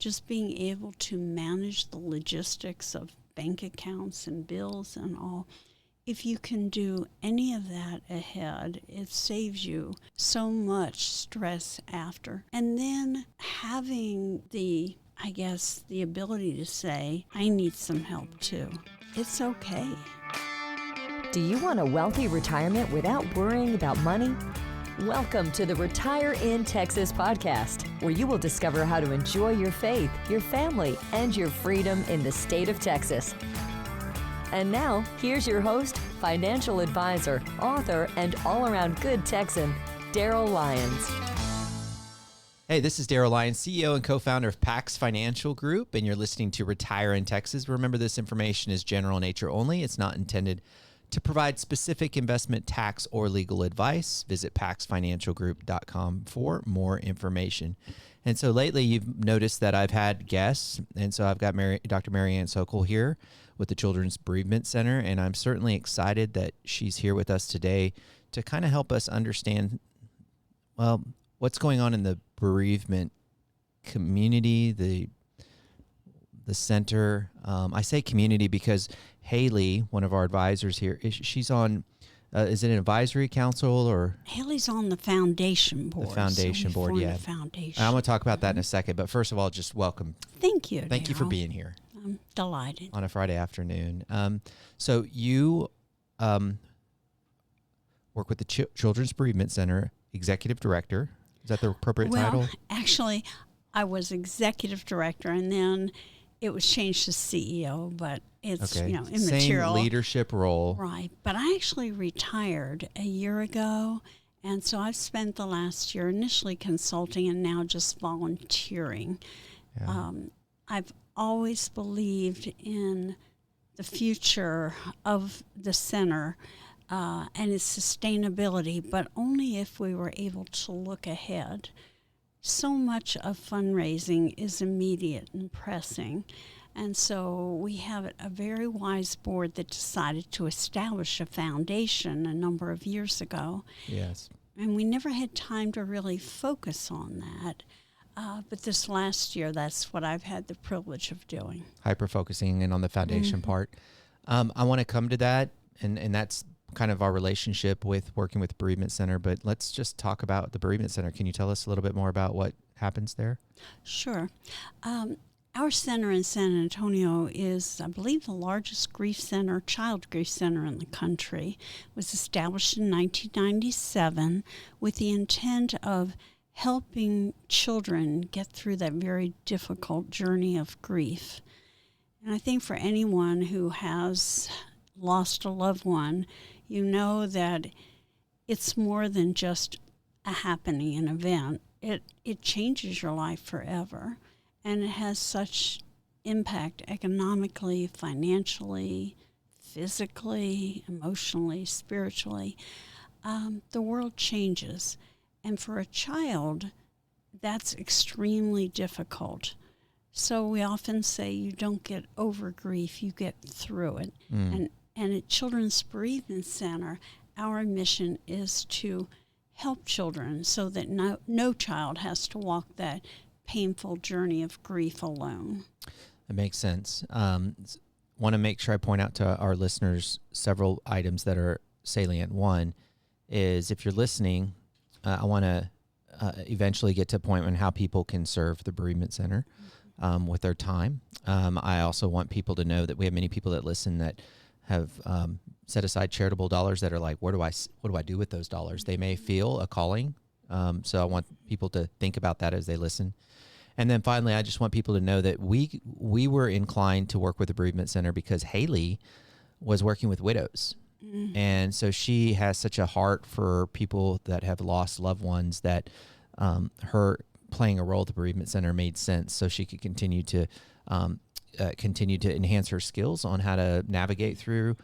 just being able to manage the logistics of bank accounts and bills and all. If you can do any of that ahead, it saves you so much stress after. And then having the ability to say, I need some help too. It's okay. Do you want a wealthy retirement without worrying about money? Welcome to the Retire in Texas podcast, where you will discover how to enjoy your faith, your family, and your freedom in the state of Texas. And now, here's your host, financial advisor, author, and all-around good Texan, Darryl Lyons. Hey, this is Darryl Lyons, CEO and co-founder of PAX Financial Group, and you're listening to Retire in Texas. Remember, this information is general nature only. It's not intended to provide specific investment, tax, or legal advice. Visit paxfinancialgroup.com for more information. And so lately you've noticed that I've had guests, and so I've got Dr. Marian Sokol here with the Children's Bereavement Center, and I'm certainly excited that she's here with us today to kind of help us understand, well, what's going on in the bereavement community, the center. I say community because Haley, one of our advisors here, she's on, is it an advisory council or? Haley's on the foundation board. The foundation board, yeah. Foundation. I'm going to talk about that in a second, but first of all, just welcome. Thank you, Thank you for Darryl. being here. I'm delighted. On a Friday afternoon. So you work with the Children's Bereavement Center, Executive Director. Is that the appropriate title? Well, actually, I was Executive Director, and then it was changed to CEO, but it's, immaterial. Same leadership role. Right. But I actually retired a year ago, and so I've spent the last year initially consulting and now just volunteering. Yeah. I've always believed in the future of the center and its sustainability, but only if we were able to look ahead. So much of fundraising is immediate and pressing. And so we have a very wise board that decided to establish a foundation a number of years ago. Yes. And we never had time to really focus on that. But this last year, that's what I've had the privilege of doing. Hyper-focusing in on the foundation part. I want to come to that, and that's kind of our relationship with working with the Bereavement Center, but let's just talk about the Bereavement Center. Can you tell us a little bit more about what happens there? Sure. Our center in San Antonio is, I believe, the largest child grief center in the country. It was established in 1997 with the intent of helping children get through that very difficult journey of grief. And I think for anyone who has lost a loved one, you know that it's more than just a happening, an event. It changes your life forever, and it has such impact economically, financially, physically, emotionally, spiritually. The world changes, and for a child, that's extremely difficult. So we often say you don't get over grief, you get through it. And at Children's Bereavement Center, our mission is to help children so that no child has to walk that painful journey of grief alone. That makes sense. Want to make sure I point out to our listeners several items that are salient. One is, if you're listening, I want to eventually get to a point on how people can serve the Bereavement Center with their time. I also want people to know that we have many people that listen that have set aside charitable dollars that are like, what do I do with those dollars? They may feel a calling. So I want people to think about that as they listen. And then finally, I just want people to know that we were inclined to work with the Bereavement Center because Haley was working with widows. Mm-hmm. And so she has such a heart for people that have lost loved ones that her playing a role at the Bereavement Center made sense, so she could continue to enhance her skills on how to navigate through.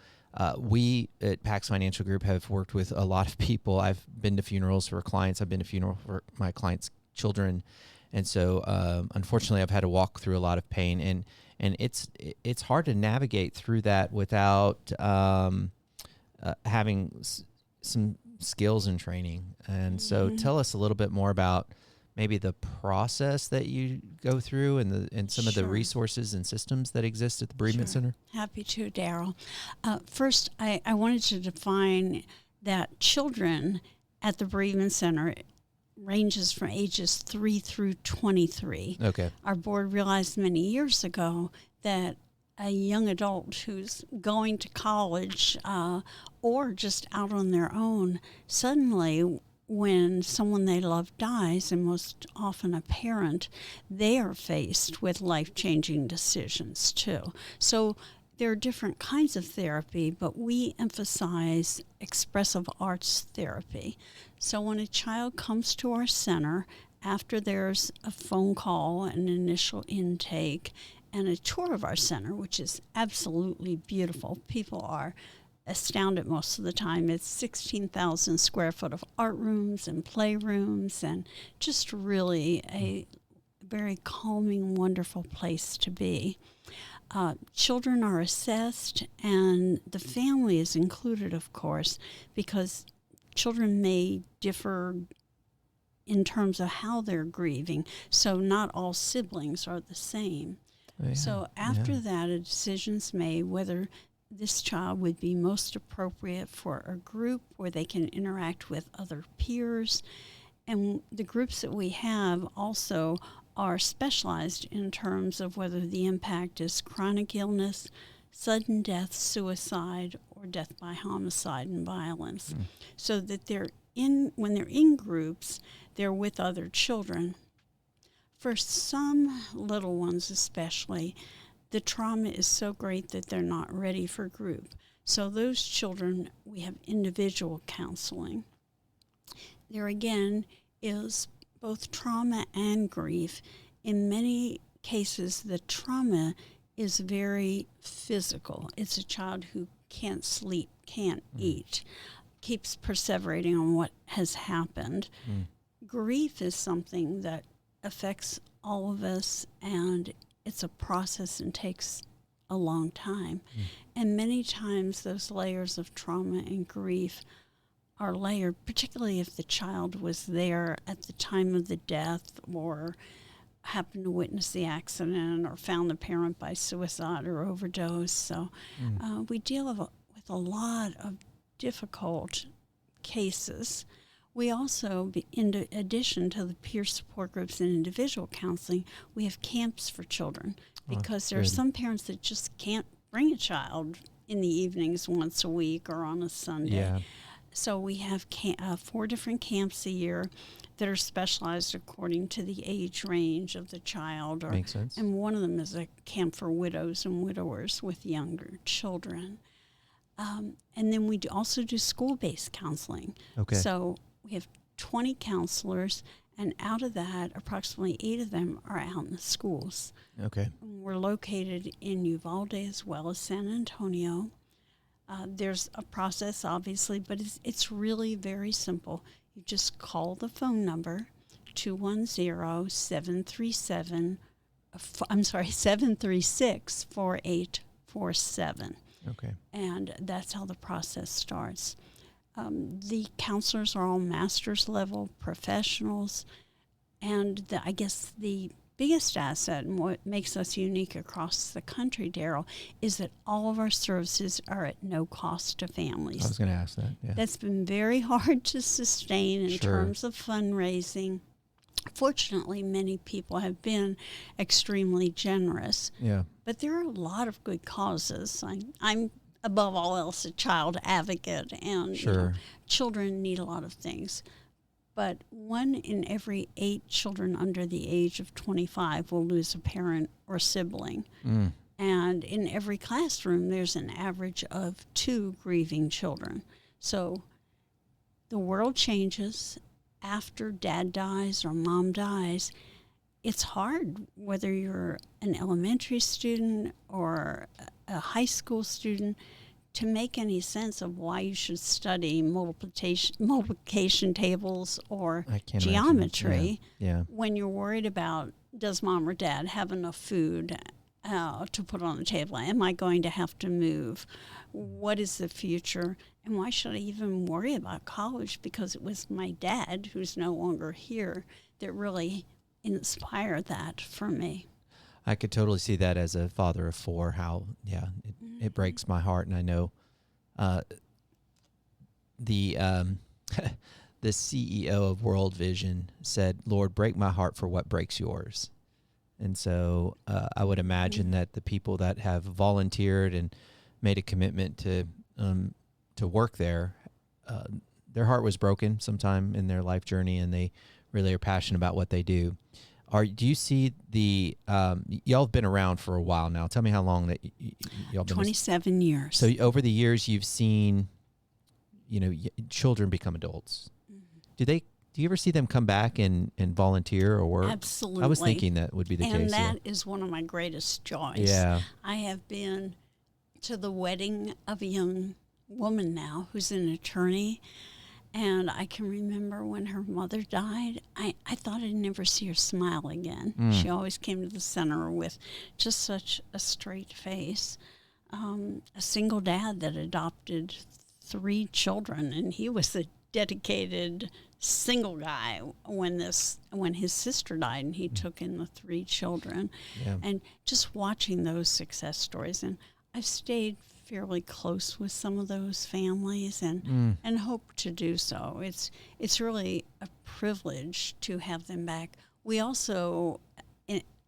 We at PAX Financial Group have worked with a lot of people. I've been to funerals for clients. I've been to funeral for my clients' children. And so, unfortunately, I've had to walk through a lot of pain, and it's hard to navigate through that without having some skills and training. And so tell us a little bit more about maybe the process that you go through and some of the Sure. resources and systems that exist at the Bereavement Center? Happy to, Darryl. First, I wanted to define that children at the Bereavement Center ranges from ages 3 through 23. Okay. Our board realized many years ago that a young adult who's going to college or just out on their own, suddenly when someone they love dies, and most often a parent, they are faced with life-changing decisions too. So there are different kinds of therapy, but we emphasize expressive arts therapy. So when a child comes to our center, after there's a phone call, an initial intake, and a tour of our center, which is absolutely beautiful, people are astounded most of the time. It's 16,000 square foot of art rooms and playrooms, and just really a very calming, wonderful place to be. Children are assessed, and the family is included, of course, because children may differ in terms of how they're grieving, so not all siblings are the same. Yeah. So after that, a decision's made whether this child would be most appropriate for a group where they can interact with other peers. And the groups that we have also are specialized in terms of whether the impact is chronic illness, sudden death, suicide, or death by homicide and violence. So that when they're in groups, they're with other children. For some little ones especially, the trauma is so great that they're not ready for group. So those children, we have individual counseling. There again is both trauma and grief. In many cases, the trauma is very physical. It's a child who can't sleep, can't eat, keeps perseverating on what has happened. Grief is something that affects all of us, and it's a process and takes a long time. And many times those layers of trauma and grief are layered, particularly if the child was there at the time of the death or happened to witness the accident or found the parent by suicide or overdose. So we deal with a lot of difficult cases. We also, in addition to the peer support groups and individual counseling, we have camps for children, because there are some parents that just can't bring a child in the evenings once a week or on a Sunday. Yeah. So we have 4 different camps a year that are specialized according to the age range of the child. Makes sense. And one of them is a camp for widows and widowers with younger children. And then we also do school-based counseling. Okay. So we have 20 counselors, and out of that, approximately 8 of them are out in the schools. Okay. We're located in Uvalde as well as San Antonio. There's a process, obviously, but it's really very simple. You just call the phone number, 736-4847. Okay. And that's how the process starts. The counselors are all master's level professionals, and I guess the biggest asset and what makes us unique across the country, Darryl, is that all of our services are at no cost to families. I was going to ask that. Yeah. That's been very hard to sustain in terms of fundraising. Fortunately, many people have been extremely generous. Yeah. But there are a lot of good causes. I'm above all else a child advocate, and children need a lot of things. But 1 in every 8 children under the age of 25 will lose a parent or sibling. And in every classroom, there's an average of 2 grieving children. So the world changes after dad dies or mom dies. It's hard, whether you're an elementary student or a high school student, to make any sense of why you should study multiplication tables or geometry when you're worried about, does mom or dad have enough food to put on the table? Am I going to have to move? What is the future? And why should I even worry about college? Because it was my dad, who's no longer here, that really inspire that for me. I could totally see that as a father of 4, how, it breaks my heart. And I know the the CEO of World Vision said, "Lord, break my heart for what breaks yours." And so I would imagine that the people that have volunteered and made a commitment to work there, their heart was broken sometime in their life journey, and they really are passionate about what they do. Do you see the y'all have been around for a while now? Tell me how long that y'all been. 27 years. So over the years, you've seen, children become adults. Mm-hmm. Do you ever see them come back and volunteer or work? Absolutely. I was thinking that would be the case. And that is one of my greatest joys. Yeah. I have been to the wedding of a young woman now who's an attorney. And I can remember when her mother died, I thought I'd never see her smile again. She always came to the center with just such a straight face. A single dad that adopted 3 children, and he was a dedicated single guy when his sister died, and he took in the 3 children. Yeah. And just watching those success stories, and I've stayed fairly close with some of those families and hope to do so. It's really a privilege to have them back. We also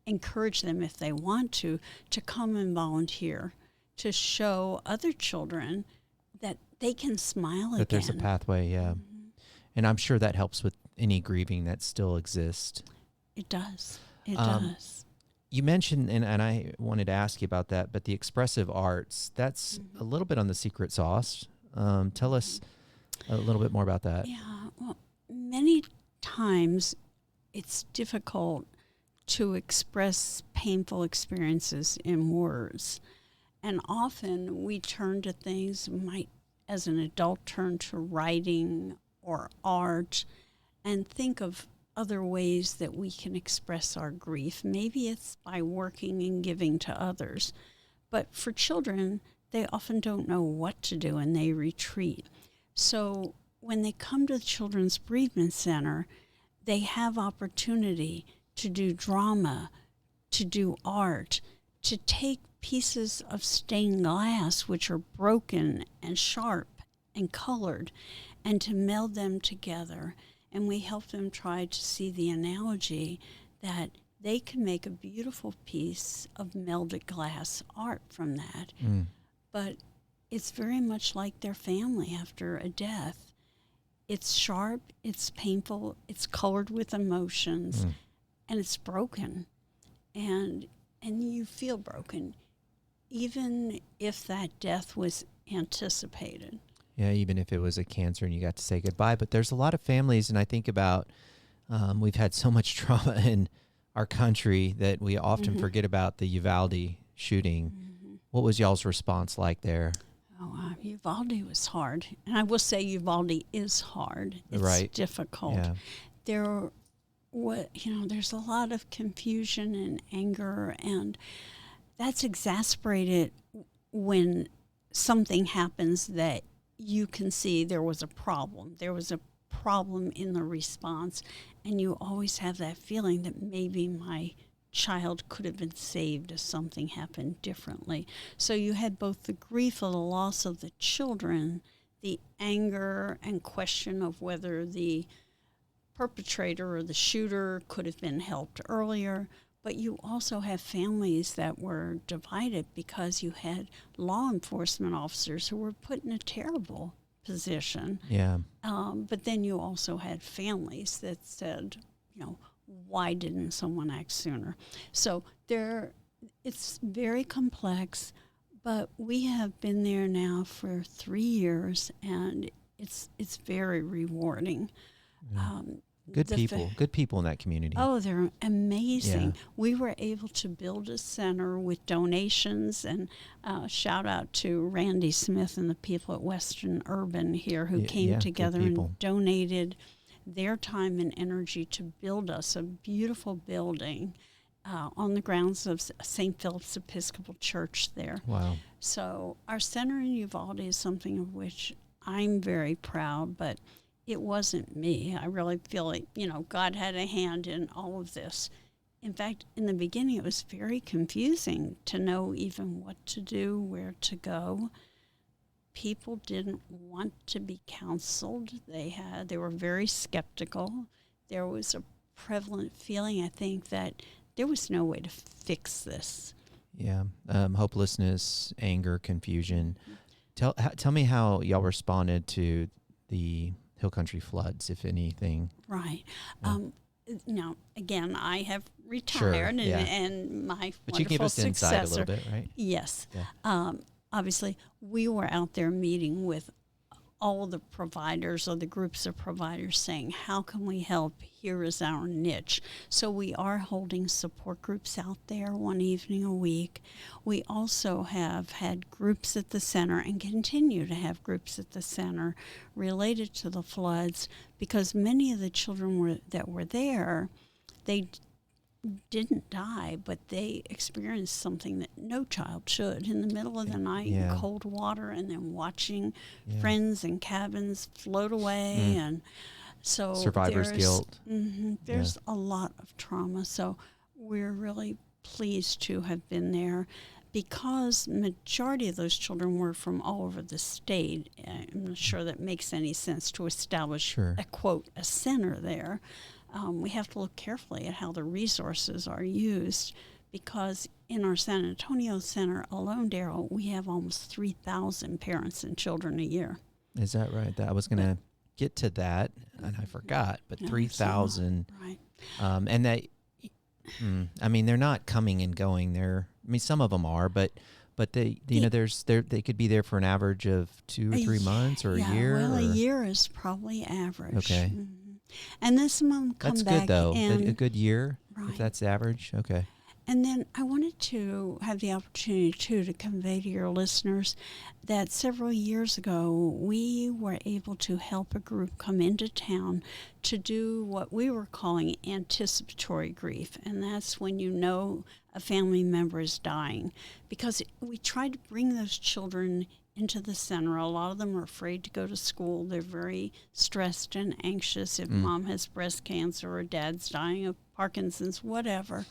encourage them, if they want to come and volunteer, to show other children that they can smile again. That there's a pathway, yeah. Mm-hmm. And I'm sure that helps with any grieving that still exists. It does. It does. You mentioned, and I wanted to ask you about that, but the expressive arts, that's a little bit on the secret sauce. Tell us a little bit more about that. Yeah, well, many times it's difficult to express painful experiences in words. And often we turn to things, might as an adult turn to writing or art and think of other ways that we can express our grief. Maybe it's by working and giving to others. But for children, they often don't know what to do and they retreat. So when they come to the Children's Bereavement Center, they have opportunity to do drama, to do art, to take pieces of stained glass, which are broken and sharp and colored, and to meld them together. And we help them try to see the analogy that they can make a beautiful piece of melded glass art from that. But it's very much like their family after a death. It's sharp, it's painful, it's colored with emotions, and it's broken. And you feel broken, even if that death was anticipated. Yeah, even if it was a cancer and you got to say goodbye. But there's a lot of families, and I think about we've had so much trauma in our country that we often forget about the Uvalde shooting. What was y'all's response like there? Oh, Uvalde was hard. And I will say Uvalde is hard. It's difficult. Yeah. There's a lot of confusion and anger, and that's exasperated when something happens that you can see there was a problem. There was a problem in the response, and you always have that feeling that maybe my child could have been saved if something happened differently. So you had both the grief of the loss of the children, the anger and question of whether the perpetrator or the shooter could have been helped earlier, but you also have families that were divided because you had law enforcement officers who were put in a terrible position. Yeah. But then you also had families that said, why didn't someone act sooner? So it's very complex, but we have been there now for 3 years, and it's very rewarding. Good people in that community. Oh, they're amazing. Yeah. We were able to build a center with donations, and shout out to Randy Smith and the people at Western Urban here who came together and donated their time and energy to build us a beautiful building on the grounds of St. Philip's Episcopal Church there. Wow. So our center in Uvalde is something of which I'm very proud, but it wasn't me. I really feel like, God had a hand in all of this. In fact, in the beginning, it was very confusing to know even what to do, where to go. People didn't want to be counseled. They were very skeptical. There was a prevalent feeling, I think, that there was no way to fix this. Yeah. Hopelessness, anger, confusion. Tell me how y'all responded to the Hill Country floods, if anything. Right. Yeah. Now, again, I have retired, Sure, yeah. and my But wonderful you give us successor. insight a little bit, right? Yes. Yeah. Obviously, we were out there meeting with all the providers or the groups of providers saying, how can we help? Here is our niche. So we are holding support groups out there one evening a week. We also have had groups at the center and continue to have groups at the center related to the floods, because many of the children that were there, they didn't die, but they experienced something that no child should, in the middle of the night in cold water, and then watching friends and cabins float away. And so survivor's guilt. There's a lot of trauma. So we're really pleased to have been there, because majority of those children were from all over the state. I'm not sure that makes any sense to establish a center there. We have to look carefully at how the resources are used, because in our San Antonio Center alone, Darryl, we have almost 3,000 parents and children a year. Is that right? I was going to get to that, and I forgot, but 3,000. Right. And that, I mean, they're not coming and going. Some of them are, but they they could be there for an average of 2 or 3 months or a year. Well, a year is probably average. Okay. Mm-hmm. And then some of them come that's back. Good, though. And, a good year, right. If that's average. Okay. And then I wanted to have the opportunity, too, to convey to your listeners that several years ago, we were able to help a group come into town to do what we were calling anticipatory grief. And that's when you know a family member is dying. Because we tried to bring those children into the center. A lot of them are afraid to go to school. They're very stressed and anxious if mom has breast cancer or dad's dying of Parkinson's, whatever.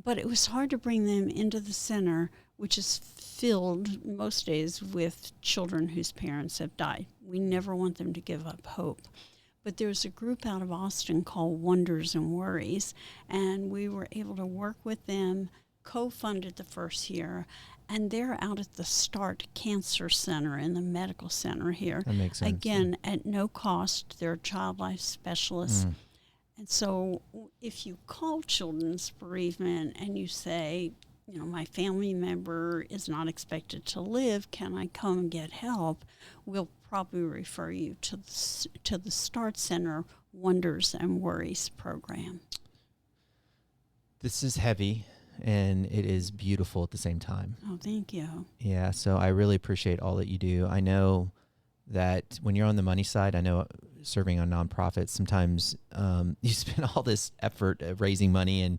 But it was hard to bring them into the center, which is filled most days with children whose parents have died. We never want them to give up hope. But there's a group out of Austin called Wonders and Worries, and we were able to work with them, co-funded the first year, and they're out at the START Cancer Center in the medical center here. That makes sense. Again, at no cost. They're child life specialists. And so if you call Children's Bereavement and you say, my family member is not expected to live, can I come and get help? We'll probably refer you to the START Center Wonders and Worries program. This is heavy, and it is beautiful at the same time. Oh, thank you. Yeah, so I really appreciate all that you do. I know that when you're on the money side, I know serving on nonprofits, sometimes you spend all this effort of raising money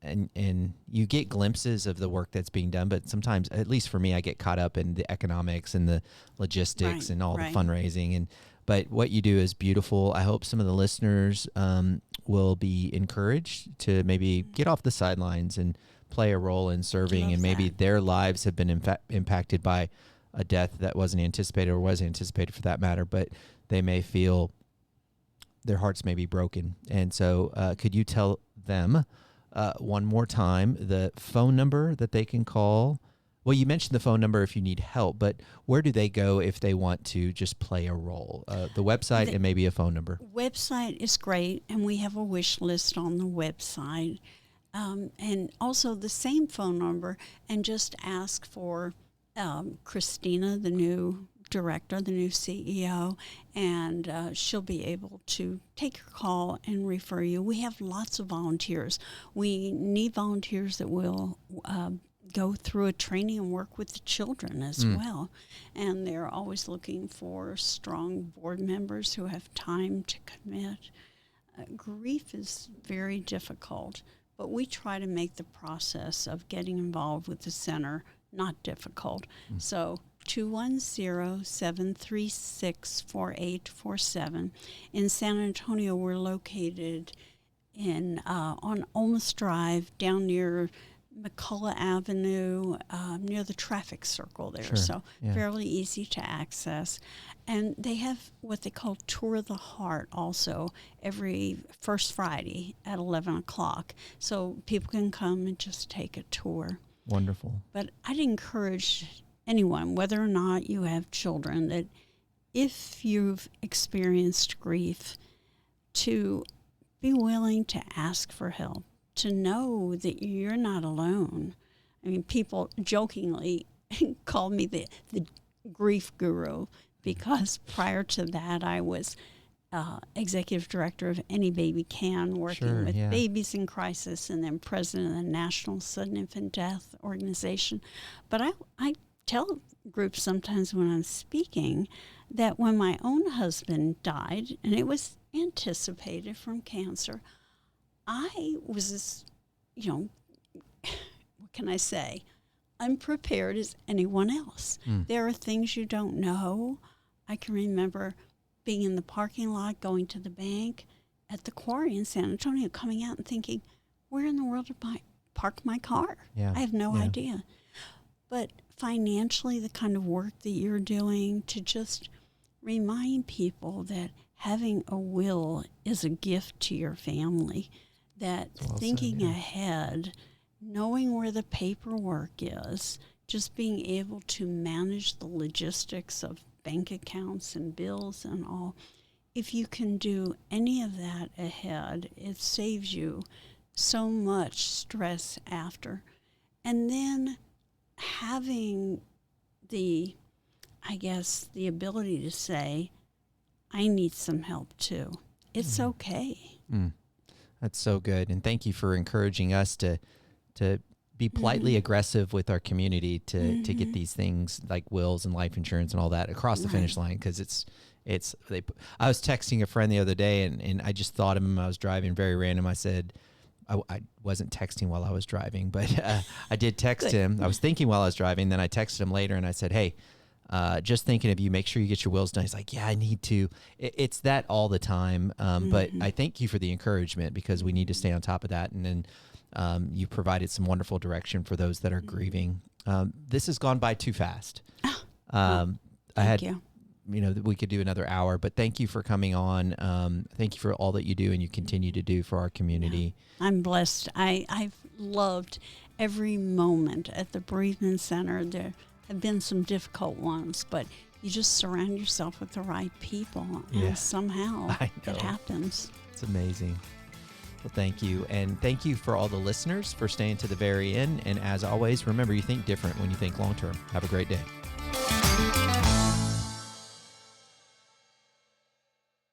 and you get glimpses of the work that's being done, but sometimes, at least for me, I get caught up in the economics and the logistics and all the fundraising. But what you do is beautiful. I hope some of the listeners will be encouraged to maybe get off the sidelines and play a role in serving, and maybe their lives have been impacted by a death that wasn't anticipated, or was anticipated for that matter, but they may feel their hearts may be broken. And so could you tell them one more time the phone number that they can call? Well, you mentioned the phone number if you need help, but where do they go if they want to just play a role? The website and maybe a phone number. Website is great, and we have a wish list on the website. And also the same phone number, and just ask for Christina, the new director, the new CEO, and she'll be able to take your call and refer you. We have lots of volunteers. We need volunteers that will go through a training and work with the children as well. And they're always looking for strong board members who have time to commit. Grief is very difficult, but we try to make the process of getting involved with the center not difficult. So 210-736-4847. In San Antonio, we're located on Olmus Drive, down near McCullough Avenue, near the traffic circle there. Sure. So Yeah. fairly easy to access. And they have what they call Tour of the Heart also every first Friday at 11 o'clock. So people can come and just take a tour. Wonderful. But I'd encourage anyone, whether or not you have children, that if you've experienced grief, to be willing to ask for help, to know that you're not alone. I mean, people jokingly call me the grief guru, because prior to that I was executive director of Any Baby Can, working with babies in crisis, and then president of the National Sudden Infant Death Organization. But I tell groups sometimes when I'm speaking that when my own husband died, and it was anticipated from cancer, I was as, what can I say, unprepared as anyone else. There are things you don't know. I can remember being in the parking lot, going to the bank at the quarry in San Antonio, coming out and thinking, where in the world did I park my car? Yeah. I have no idea. But financially, the kind of work that you're doing to just remind people that having a will is a gift to your family, that thinking ahead, knowing where the paperwork is, just being able to manage the logistics of bank accounts and bills and all, if you can do any of that ahead, it saves you so much stress after. And then having the ability to say, I need some help too. It's okay. That's so good. And thank you for encouraging us to be politely aggressive with our community to get these things like wills and life insurance and all that across the finish line. Because I was texting a friend the other day, and I just thought of him. I was driving, very random. I said, I wasn't texting while I was driving, but I did text him. I was thinking while I was driving. Then I texted him later and I said, hey, just thinking of you, make sure you get your wills done. He's like, yeah, I need to. It's that all the time. But I thank you for the encouragement, because we need to stay on top of that. And then you provided some wonderful direction for those that are grieving. This has gone by too fast. Thank you. We could do another hour, but thank you for coming on. Thank you for all that you do and you continue to do for our community. Yeah, I'm blessed. I've loved every moment at the Bereavement Center. There have been some difficult ones, but you just surround yourself with the right people, and somehow it happens. It's amazing. Well, thank you. And thank you for all the listeners for staying to the very end. And as always, remember, you think different when you think long-term. Have a great day.